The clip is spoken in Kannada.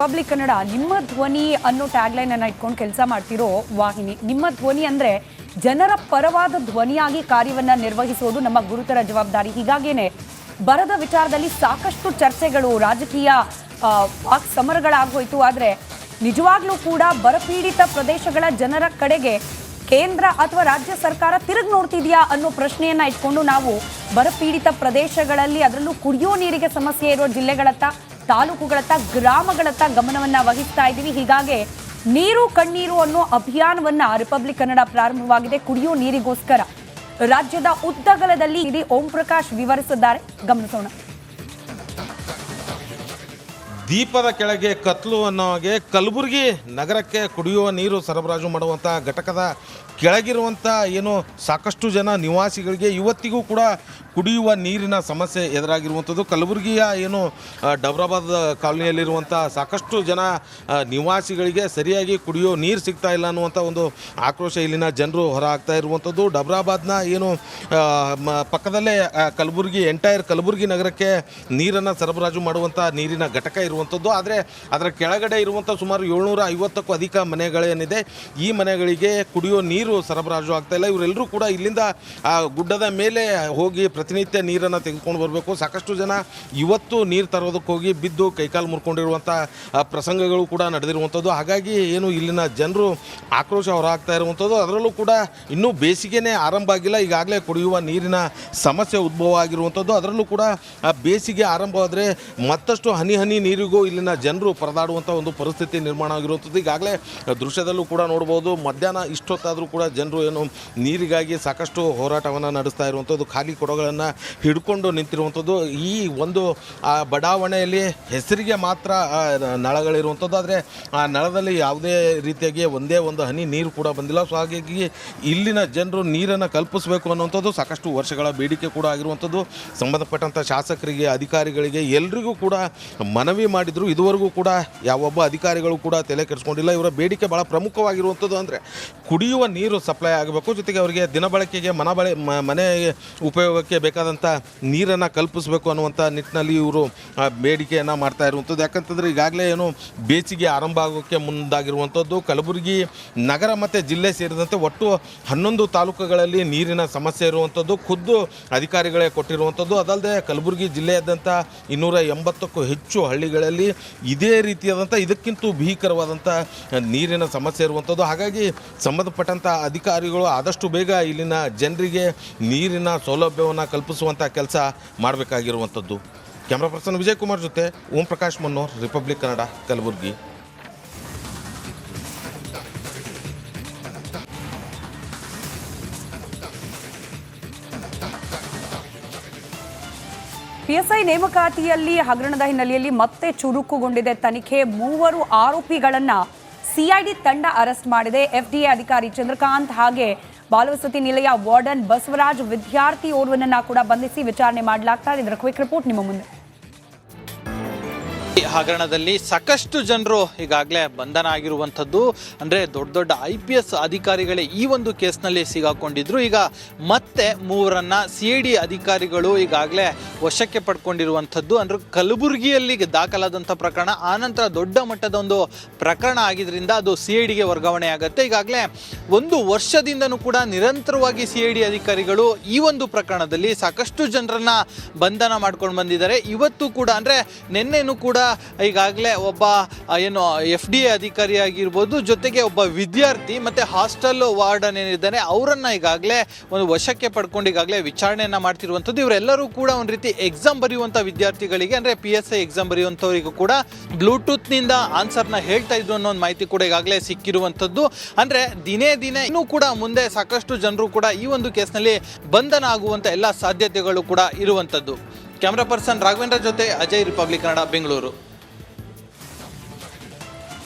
ರಿಪಬ್ಲಿಕ್ ಕನ್ನಡ ನಿಮ್ಮ ಧ್ವನಿ ಅನ್ನೋ ಟ್ಯಾಗ್ಲೈನ್ ಅನ್ನು ಇಟ್ಕೊಂಡು ಕೆಲಸ ಮಾಡ್ತಿರೋ ವಾಹಿನಿ. ನಿಮ್ಮ ಧ್ವನಿ ಅಂದ್ರೆ ಜನರ ಪರವಾದ ಧ್ವನಿಯಾಗಿ ಕಾರ್ಯವನ್ನ ನಿರ್ವಹಿಸೋದು ನಮ್ಮ ಗುರುತರ ಜವಾಬ್ದಾರಿ. ಹೀಗಾಗೇನೆ ಬರದ ವಿಚಾರದಲ್ಲಿ ಸಾಕಷ್ಟು ಚರ್ಚೆಗಳು, ರಾಜಕೀಯ ಸಮರಗಳಾಗೋಯ್ತು. ಆದರೆ ನಿಜವಾಗ್ಲೂ ಕೂಡ ಬರಪೀಡಿತ ಪ್ರದೇಶಗಳ ಜನರ ಕಡೆಗೆ ಕೇಂದ್ರ ಅಥವಾ ರಾಜ್ಯ ಸರ್ಕಾರ ತಿರುಗಿ ನೋಡ್ತಿದ್ಯಾ ಅನ್ನೋ ಪ್ರಶ್ನೆಯನ್ನ ಇಟ್ಕೊಂಡು ನಾವು ಬರಪೀಡಿತ ಪ್ರದೇಶಗಳಲ್ಲಿ, ಅದರಲ್ಲೂ ಕುಡಿಯೋ ನೀರಿಗೆ ಸಮಸ್ಯೆ ಇರೋ ಜಿಲ್ಲೆಗಳತ್ತ, ತಾಲೂಕುಗಳತ್ತ, ಗ್ರಾಮಗಳತ್ತ ಗಮನವನ್ನ ವಹಿಸ್ತಾ ಇದ್ದೀವಿ. ಹೀಗಾಗಿ ನೀರು ಕಣ್ಣೀರು ಅನ್ನೋ ಅಭಿಯಾನವನ್ನ ರಿಪಬ್ಲಿಕ್ ಕನ್ನಡ ಪ್ರಾರಂಭವಾಗಿದೆ. ಕುಡಿಯೋ ನೀರಿಗೋಸ್ಕರ ರಾಜ್ಯದ ಉದ್ದಗಲದಲ್ಲಿ ಇಡೀ ಓಂ ಪ್ರಕಾಶ್ ವಿವರಿಸಿದ್ದಾರೆ, ಗಮನಿಸೋಣ. ದೀಪದ ಕೆಳಗೆ ಕತ್ಲು ಅನ್ನೋ ಹಾಗೆ ಕಲಬುರಗಿ ನಗರಕ್ಕೆ ಕುಡಿಯುವ ನೀರು ಸರಬರಾಜು ಮಾಡುವಂಥ ಘಟಕದ ಕೆಳಗಿರುವಂಥ ಏನು ಸಾಕಷ್ಟು ಜನ ನಿವಾಸಿಗಳಿಗೆ ಇವತ್ತಿಗೂ ಕೂಡ ಕುಡಿಯುವ ನೀರಿನ ಸಮಸ್ಯೆ ಎದುರಾಗಿರುವಂಥದ್ದು. ಕಲಬುರಗಿಯ ಏನು ಡಬ್ರಾಬಾದ್ ಕಾಲೋನಿಯಲ್ಲಿರುವಂಥ ಸಾಕಷ್ಟು ಜನ ನಿವಾಸಿಗಳಿಗೆ ಸರಿಯಾಗಿ ಕುಡಿಯೋ ನೀರು ಸಿಗ್ತಾ ಇಲ್ಲ ಅನ್ನುವಂಥ ಒಂದು ಆಕ್ರೋಶ ಇಲ್ಲಿನ ಜನರು ಹೊರ ಆಗ್ತಾ ಇರುವಂಥದ್ದು. ಡಬ್ರಾಬಾದ್ನ ಏನು ಪಕ್ಕದಲ್ಲೇ ಕಲಬುರಗಿ, ಎಂಟೈರ್ ಕಲಬುರಗಿ ನಗರಕ್ಕೆ ನೀರನ್ನು ಸರಬರಾಜು ಮಾಡುವಂಥ ನೀರಿನ ಘಟಕ ಇರುವಂಥದ್ದು. ಆದರೆ ಅದರ ಕೆಳಗಡೆ ಇರುವಂಥ ಸುಮಾರು 750ಕ್ಕೂ ಅಧಿಕ ಮನೆಗಳೇನಿದೆ, ಈ ಮನೆಗಳಿಗೆ ಕುಡಿಯೋ ನೀರು ಸರಬರಾಜು ಆಗ್ತಾ ಇಲ್ಲ. ಇವರೆಲ್ಲರೂ ಕೂಡ ಇಲ್ಲಿಂದ ಆ ಗುಡ್ಡದ ಮೇಲೆ ಹೋಗಿ ಪ್ರತಿನಿತ್ಯ ನೀರನ್ನು ತೆಗೆದುಕೊಂಡು ಬರಬೇಕು. ಸಾಕಷ್ಟು ಜನ ಇವತ್ತು ನೀರು ತರೋದಕ್ಕೆ ಹೋಗಿ ಬಿದ್ದು ಕೈಕಾಲು ಮುರ್ಕೊಂಡಿರುವಂಥ ಪ್ರಸಂಗಗಳು ಕೂಡ ನಡೆದಿರುವಂಥದ್ದು. ಹಾಗಾಗಿ ಏನು ಇಲ್ಲಿನ ಜನರು ಆಕ್ರೋಶ ಹೊರಹಾಗ್ತಾ ಇರುವಂಥದ್ದು. ಅದರಲ್ಲೂ ಕೂಡ ಇನ್ನೂ ಬೇಸಿಗೆನೇ ಆರಂಭ ಆಗಿಲ್ಲ, ಈಗಾಗಲೇ ಕುಡಿಯುವ ನೀರಿನ ಸಮಸ್ಯೆ ಉದ್ಭವ ಆಗಿರುವಂಥದ್ದು. ಅದರಲ್ಲೂ ಕೂಡ ಬೇಸಿಗೆ ಆರಂಭವಾದರೆ ಮತ್ತಷ್ಟು ಹನಿ ಹನಿ ನೀರಿಗೂ ಇಲ್ಲಿನ ಜನರು ಪರದಾಡುವಂಥ ಒಂದು ಪರಿಸ್ಥಿತಿ ನಿರ್ಮಾಣ ಆಗಿರುವಂಥದ್ದು. ಈಗಾಗಲೇ ದೃಶ್ಯದಲ್ಲೂ ಕೂಡ ನೋಡ್ಬೋದು, ಮಧ್ಯಾಹ್ನ ಇಷ್ಟೊತ್ತಾದರೂ ಕೂಡ ಜನರು ಏನು ನೀರಿಗಾಗಿ ಸಾಕಷ್ಟು ಹೋರಾಟವನ್ನು ನಡೆಸ್ತಾ ಇರುವಂಥದ್ದು, ಖಾಲಿ ಕೊಡಗಳನ್ನು ಹಿಡ್ಕೊಂಡು ನಿಂತಿರುವಂಥದ್ದು. ಈ ಒಂದು ಬಡಾವಣೆಯಲ್ಲಿ ಹೆಸರಿಗೆ ಮಾತ್ರ ನಳಗಳಿರುವಂಥದ್ದು, ಆದರೆ ಆ ನಳದಲ್ಲಿ ಯಾವುದೇ ರೀತಿಯಾಗಿ ಒಂದೇ ಒಂದು ಹನಿ ನೀರು ಕೂಡ ಬಂದಿಲ್ಲ. ಸೊ ಹಾಗಾಗಿ ಇಲ್ಲಿನ ಜನರು ನೀರನ್ನು ಕಲ್ಪಿಸಬೇಕು ಅನ್ನುವಂಥದ್ದು ಸಾಕಷ್ಟು ವರ್ಷಗಳ ಬೇಡಿಕೆ ಕೂಡ ಆಗಿರುವಂಥದ್ದು. ಸಂಬಂಧಪಟ್ಟಂಥ ಶಾಸಕರಿಗೆ, ಅಧಿಕಾರಿಗಳಿಗೆ ಎಲ್ರಿಗೂ ಕೂಡ ಮನವಿ ಮಾಡಿದ್ರು. ಇದುವರೆಗೂ ಕೂಡ ಯಾವೊಬ್ಬ ಅಧಿಕಾರಿಗಳು ಕೂಡ ತಲೆ ಕೆಡಿಸ್ಕೊಂಡಿಲ್ಲ. ಇವರ ಬೇಡಿಕೆ ಭಾಳ ಪ್ರಮುಖವಾಗಿರುವಂಥದ್ದು ಅಂದರೆ ಕುಡಿಯುವ ನೀರು ಸಪ್ಲೈ ಆಗಬೇಕು, ಜೊತೆಗೆ ಅವರಿಗೆ ದಿನಬಳಕೆಗೆ ಮನೆ ಉಪಯೋಗಕ್ಕೆ ಬೇಕಾದಂಥ ನೀರನ್ನು ಕಲ್ಪಿಸಬೇಕು ಅನ್ನುವಂಥ ನಿಟ್ಟಿನಲ್ಲಿ ಇವರು ಬೇಡಿಕೆಯನ್ನು ಮಾಡ್ತಾ ಇರುವಂಥದ್ದು. ಯಾಕಂತಂದರೆ ಈಗಾಗಲೇ ಏನು ಬೇಸಿಗೆ ಆರಂಭ ಆಗೋಕ್ಕೆ ಮುಂದಾಗಿರುವಂಥದ್ದು. ಕಲಬುರಗಿ ನಗರ ಮತ್ತು ಜಿಲ್ಲೆ ಸೇರಿದಂತೆ ಒಟ್ಟು 11 ತಾಲೂಕುಗಳಲ್ಲಿ ನೀರಿನ ಸಮಸ್ಯೆ ಇರುವಂಥದ್ದು ಖುದ್ದು ಅಧಿಕಾರಿಗಳೇ ಕೊಟ್ಟಿರುವಂಥದ್ದು. ಅದಲ್ಲದೆ ಕಲಬುರಗಿ ಜಿಲ್ಲೆಯಾದ್ಯಂತ 280ಕ್ಕೂ ಹೆಚ್ಚು ಹಳ್ಳಿಗಳಲ್ಲಿ ಇದೇ ರೀತಿಯಾದಂಥ ಇದಕ್ಕಿಂತ ಭೀಕರವಾದಂಥ ನೀರಿನ ಸಮಸ್ಯೆ ಇರುವಂಥದ್ದು. ಹಾಗಾಗಿ ಸಂಬಂಧಪಟ್ಟಂಥ ಅಧಿಕಾರಿಗಳು ಆದಷ್ಟು ಬೇಗ ಇಲ್ಲಿನ ಜನರಿಗೆ ನೀರಿನ ಸೌಲಭ್ಯವನ್ನು ಕಲ್ಪಿಸುವಂಥ ಕೆಲಸ ಮಾಡಬೇಕಾಗಿರುವಂಥದ್ದು. ಕ್ಯಾಮ್ರಾ ಪರ್ಸನ್ ವಿಜಯ್ ಕುಮಾರ್ ಜೊತೆ ಓಂ ಪ್ರಕಾಶ್ ಮನ್ನೋರ್, ರಿಪಬ್ಲಿಕ್ ಕನ್ನಡ, ಕಲಬುರಗಿ. PSI ನೇಮಕಾತಿಯಲ್ಲಿ ಹಗರಣದ ಹಿನ್ನೆಲೆಯಲ್ಲಿ ಮತ್ತೆ ಚುರುಕುಗೊಂಡಿದೆ ತನಿಖೆ. 3 ಆರೋಪಿಗಳನ್ನ CID ತಂಡ ಅರೆಸ್ಟ್ ಮಾಡಿದೆ. FDA ಅಧಿಕಾರಿ ಚಂದ್ರಕಾಂತ್ ಹಾಗೆ ಬಾಲವಸತಿ ನಿಲಯ ವಾರ್ಡನ್ ಬಸವರಾಜ್ ವಿದ್ಯಾರ್ಥಿ ಓರ್ವನನ್ನ ಕೂಡ ಬಂಧಿಸಿ ವಿಚಾರಣೆ ಮಾಡಲಾಗ್ತಾ ಇದೆ. ಇದರ ಕ್ವಿಕ್ ರಿಪೋರ್ಟ್ ನಿಮ್ಮ ಮುಂದೆ. ಹಗರಣದಲ್ಲಿ ಸಾಕಷ್ಟು ಜನರು ಈಗಾಗಲೇ ಬಂಧನ ಆಗಿರುವಂಥದ್ದು. ಅಂದರೆ ದೊಡ್ಡ ದೊಡ್ಡ IPS ಅಧಿಕಾರಿಗಳೇ ಈ ಒಂದು ಕೇಸ್ನಲ್ಲಿ ಸಿಗಾಕೊಂಡಿದ್ರು. ಈಗ ಮತ್ತೆ 3ರನ್ನ CID ಅಧಿಕಾರಿಗಳು ಈಗಾಗಲೇ ವಶಕ್ಕೆ ಪಡ್ಕೊಂಡಿರುವಂಥದ್ದು. ಅಂದರೆ ಕಲಬುರಗಿಯಲ್ಲಿ ದಾಖಲಾದಂಥ ಪ್ರಕರಣ, ಆನಂತರ ದೊಡ್ಡ ಮಟ್ಟದ ಒಂದು ಪ್ರಕರಣ ಆಗಿದ್ರಿಂದ ಅದು CIDಗೆ ವರ್ಗಾವಣೆ ಆಗುತ್ತೆ. ಈಗಾಗಲೇ 1 ವರ್ಷದಿಂದನೂ ಕೂಡ ನಿರಂತರವಾಗಿ CID ಅಧಿಕಾರಿಗಳು ಈ ಒಂದು ಪ್ರಕರಣದಲ್ಲಿ ಸಾಕಷ್ಟು ಜನರನ್ನ ಬಂಧನ ಮಾಡ್ಕೊಂಡು ಬಂದಿದ್ದಾರೆ. ಇವತ್ತು ಕೂಡ ಅಂದರೆ ನಿನ್ನೆನೂ ಕೂಡ ಈಗಾಗಲೇ ಒಬ್ಬ ಏನು FDA ಅಧಿಕಾರಿ ಆಗಿರ್ಬೋದು, ಜೊತೆಗೆ ಒಬ್ಬ ವಿದ್ಯಾರ್ಥಿ ಮತ್ತು ಹಾಸ್ಟೆಲ್ ವಾರ್ಡನ್ ಏನಿದ್ದಾನೆ ಅವರನ್ನು ಈಗಾಗಲೇ ಒಂದು ವಶಕ್ಕೆ ಪಡ್ಕೊಂಡು ಈಗಾಗಲೇ ವಿಚಾರಣೆಯನ್ನು ಮಾಡ್ತಿರುವಂಥದ್ದು. ಇವರೆಲ್ಲರೂ ಕೂಡ ಒಂದು ರೀತಿ ಎಕ್ಸಾಮ್ ಬರೆಯುವಂಥ ವಿದ್ಯಾರ್ಥಿಗಳಿಗೆ, ಅಂದರೆ PSI ಎಕ್ಸಾಮ್ ಬರೆಯುವಂಥವರಿಗೂ ಕೂಡ ಬ್ಲೂಟೂತ್ನಿಂದ ಆನ್ಸರ್ನ ಹೇಳ್ತಾ ಇದ್ರು ಅನ್ನೋ ಒಂದು ಮಾಹಿತಿ ಕೂಡ ಈಗಾಗಲೇ ಸಿಕ್ಕಿರುವಂಥದ್ದು. ಅಂದರೆ ದಿನೇ ದಿನೇ ಇನ್ನೂ ಕೂಡ ಮುಂದೆ ಸಾಕಷ್ಟು ಜನರು ಕೂಡ ಈ ಒಂದು ಕೇಸ್ನಲ್ಲಿ ಬಂಧನ ಆಗುವಂಥ ಎಲ್ಲ ಸಾಧ್ಯತೆಗಳು ಕೂಡ ಇರುವಂಥದ್ದು. ಕ್ಯಾಮ್ರಾ ಪರ್ಸನ್ ರಾಘವೇಂದ್ರ ಜೊತೆ ಅಜಯ್, ರಿಪಬ್ಲಿಕ್ ಕನ್ನಡ, ಬೆಂಗಳೂರು.